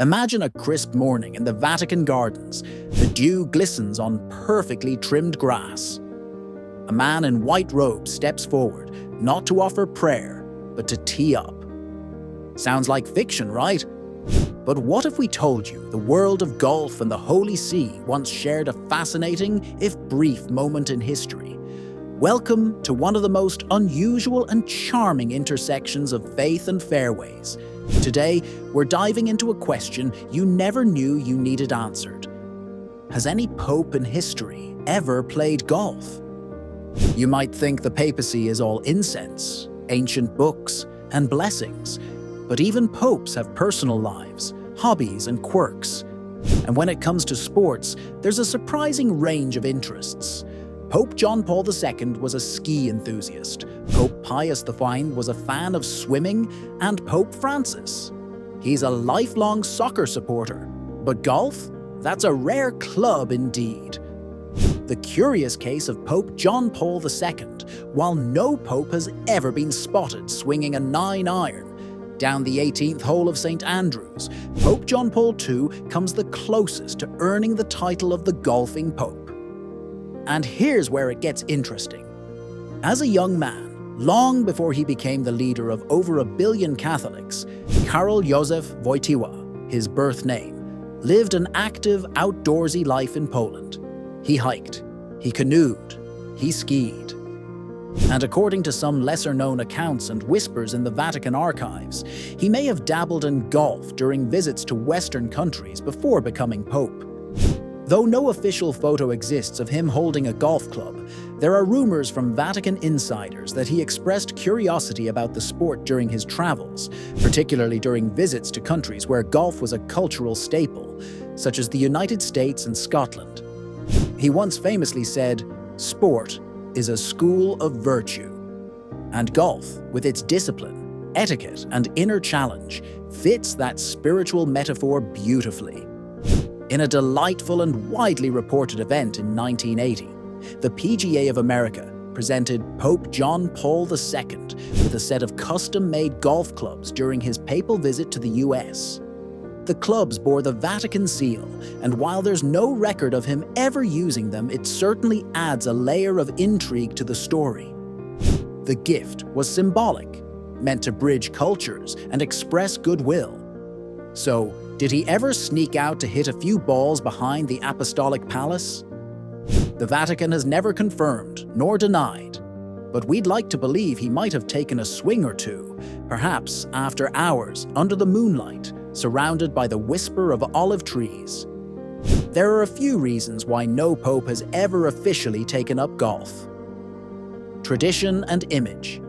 Imagine a crisp morning in the Vatican gardens. The dew glistens on perfectly trimmed grass. A man in white robes steps forward, not to offer prayer, but to tee up. Sounds like fiction, right? But what if we told you the world of golf and the Holy See once shared a fascinating, if brief, moment in history? Welcome to one of the most unusual and charming intersections of faith and fairways. Today, we're diving into a question you never knew you needed answered. Has any pope in history ever played golf? You might think the papacy is all incense, ancient books, and blessings, but even popes have personal lives, hobbies, and quirks. And when it comes to sports, there's a surprising range of interests. Pope John Paul II was a ski enthusiast, Pope Pius V was a fan of swimming, and Pope Francis. He's a lifelong soccer supporter. But golf? That's a rare club indeed. The curious case of Pope John Paul II, while no pope has ever been spotted swinging a 9-iron down the 18th hole of St. Andrews, Pope John Paul II comes the closest to earning the title of the golfing pope. And here's where it gets interesting. As a young man, long before he became the leader of over 1 billion Catholics, Karol Józef Wojtyła, his birth name, lived an active, outdoorsy life in Poland. He hiked, he canoed, he skied. And according to some lesser-known accounts and whispers in the Vatican archives, he may have dabbled in golf during visits to Western countries before becoming pope. Though no official photo exists of him holding a golf club, there are rumors from Vatican insiders that he expressed curiosity about the sport during his travels, particularly during visits to countries where golf was a cultural staple, such as the United States and Scotland. He once famously said, "Sport is a school of virtue." And golf, with its discipline, etiquette, and inner challenge, fits that spiritual metaphor beautifully. In a delightful and widely reported event in 1980, the PGA of America presented Pope John Paul II with a set of custom-made golf clubs during his papal visit to the US. The clubs bore the Vatican seal, and while there's no record of him ever using them, it certainly adds a layer of intrigue to the story. The gift was symbolic, meant to bridge cultures and express goodwill. So, did he ever sneak out to hit a few balls behind the Apostolic Palace? The Vatican has never confirmed nor denied, but we'd like to believe he might have taken a swing or two, perhaps after hours under the moonlight, surrounded by the whisper of olive trees. There are a few reasons why no pope has ever officially taken up golf. Tradition and image.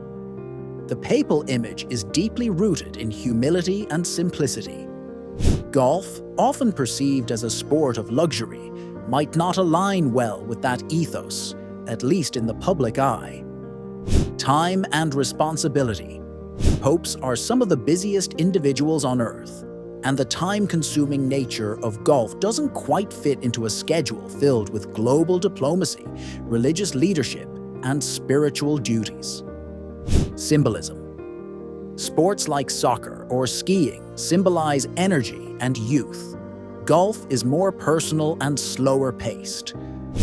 The papal image is deeply rooted in humility and simplicity. Golf, often perceived as a sport of luxury, might not align well with that ethos, at least in the public eye. Time and responsibility. Popes are some of the busiest individuals on earth, and the time-consuming nature of golf doesn't quite fit into a schedule filled with global diplomacy, religious leadership, and spiritual duties. Symbolism. Sports like soccer or skiing symbolize energy and youth. Golf is more personal and slower paced.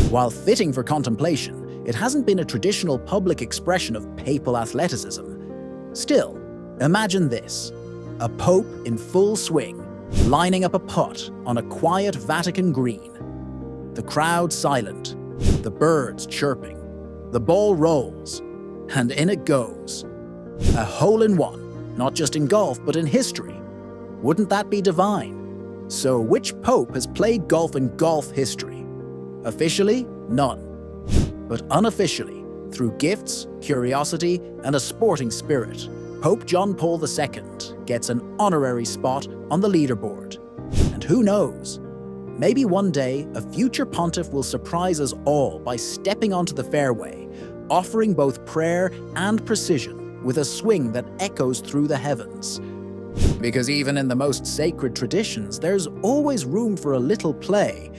While fitting for contemplation, it hasn't been a traditional public expression of papal athleticism. Still, imagine this: a pope in full swing, lining up a putt on a quiet Vatican green. The crowd silent, the birds chirping, the ball rolls, and in it goes. A hole-in-one, not just in golf but in history. Wouldn't that be divine? So which pope has played golf in golf history? Officially, none. But unofficially, through gifts, curiosity, and a sporting spirit, Pope John Paul II gets an honorary spot on the leaderboard. And who knows? Maybe one day, a future pontiff will surprise us all by stepping onto the fairway, offering both prayer and precision with a swing that echoes through the heavens. Because even in the most sacred traditions, there's always room for a little play,